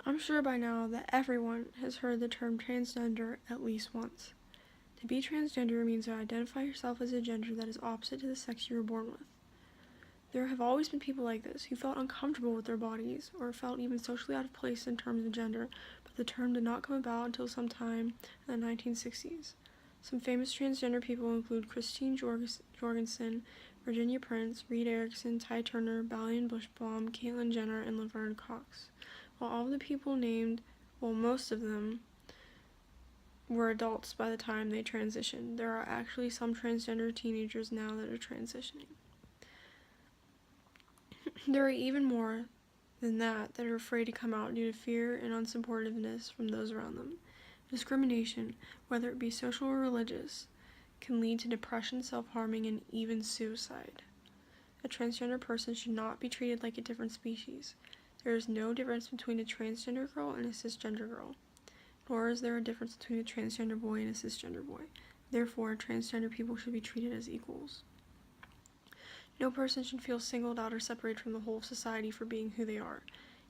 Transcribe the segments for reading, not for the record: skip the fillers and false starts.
I'm sure by now that everyone has heard the term transgender at least once. To be transgender means to identify yourself as a gender that is opposite to the sex you were born with. There have always been people like this who felt uncomfortable with their bodies or felt even socially out of place in terms of gender, but the term did not come about until sometime in the 1960s. Some famous transgender people include Christine Jorgensen, Virginia Prince, Reed Erickson, Ty Turner, Balian Bushbaum, Caitlyn Jenner, and Laverne Cox. While all of the people named, most of them were adults by the time they transitioned, there are actually some transgender teenagers now that are transitioning. There are even more than that are afraid to come out due to fear and unsupportiveness from those around them. Discrimination, whether it be social or religious, can lead to depression, self-harming, and even suicide. A transgender person should not be treated like a different species. There is no difference between a transgender girl and a cisgender girl, nor is there a difference between a transgender boy and a cisgender boy. Therefore, transgender people should be treated as equals. No person should feel singled out or separated from the whole of society for being who they are.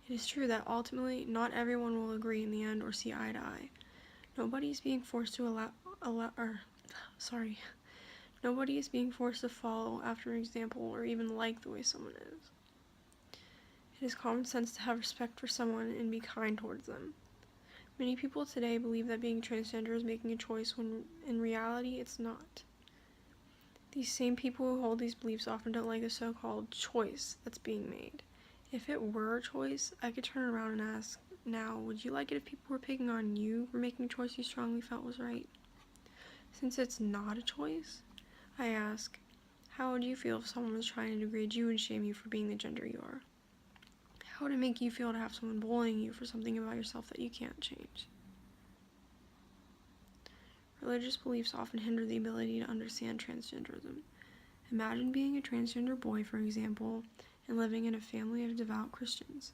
It is true that ultimately not everyone will agree in the end or see eye to eye. Nobody is being forced to follow after an example or even like the way someone is. It is common sense to have respect for someone and be kind towards them. Many people today believe that being transgender is making a choice when in reality it's not. These same people who hold these beliefs often don't like the so-called choice that's being made. If it were a choice, I could turn around and ask, now, would you like it if people were picking on you for making a choice you strongly felt was right? Since it's not a choice, I ask, how would you feel if someone was trying to degrade you and shame you for being the gender you are? How would it make you feel to have someone bullying you for something about yourself that you can't change? Religious beliefs often hinder the ability to understand transgenderism. Imagine being a transgender boy, for example, and living in a family of devout Christians.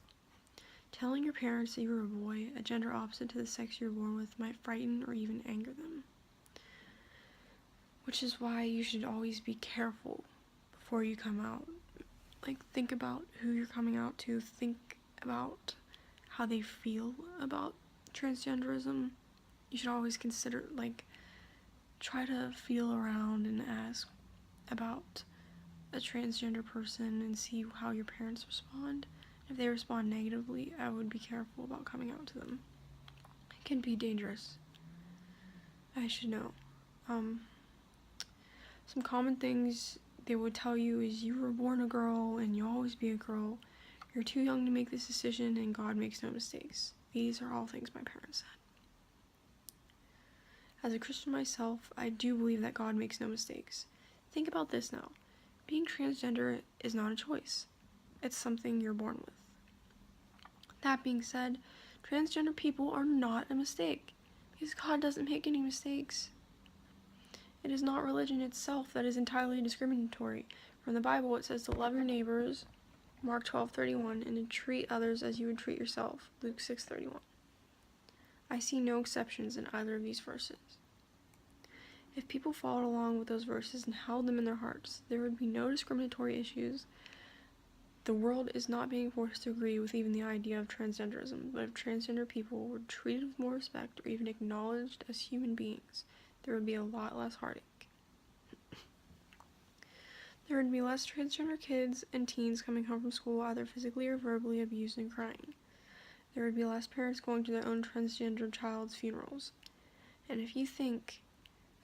Telling your parents that you were a boy, a gender opposite to the sex you were born with, might frighten or even anger them. Which is why you should always be careful before you come out. Think about who you're coming out to, think about how they feel about transgenderism. You should always consider, try to feel around and ask about a transgender person and see how your parents respond. If they respond negatively, I would be careful about coming out to them. It can be dangerous. I should know. Some common things they would tell you is you were born a girl and you'll always be a girl. You're too young to make this decision and God makes no mistakes. These are all things my parents said. As a Christian myself, I do believe that God makes no mistakes. Think about this now. Being transgender is not a choice. It's something you're born with. That being said, transgender people are not a mistake, because God doesn't make any mistakes. It is not religion itself that is entirely discriminatory. From the Bible, it says to love your neighbors, Mark 12:31, and to treat others as you would treat yourself, Luke 6:31. I see no exceptions in either of these verses. If people followed along with those verses and held them in their hearts, there would be no discriminatory issues. The world is not being forced to agree with even the idea of transgenderism, but if transgender people were treated with more respect or even acknowledged as human beings, there would be a lot less heartache. There would be less transgender kids and teens coming home from school either physically or verbally abused and crying. There would be less parents going to their own transgender child's funerals. And if you think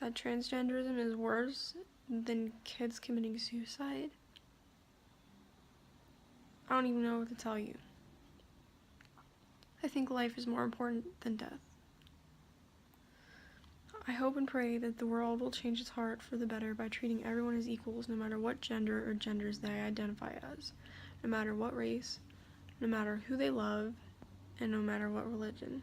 that transgenderism is worse than kids committing suicide, I don't even know what to tell you. I think life is more important than death. I hope and pray that the world will change its heart for the better by treating everyone as equals, no matter what gender or genders they identify as, no matter what race, no matter who they love, and no matter what religion.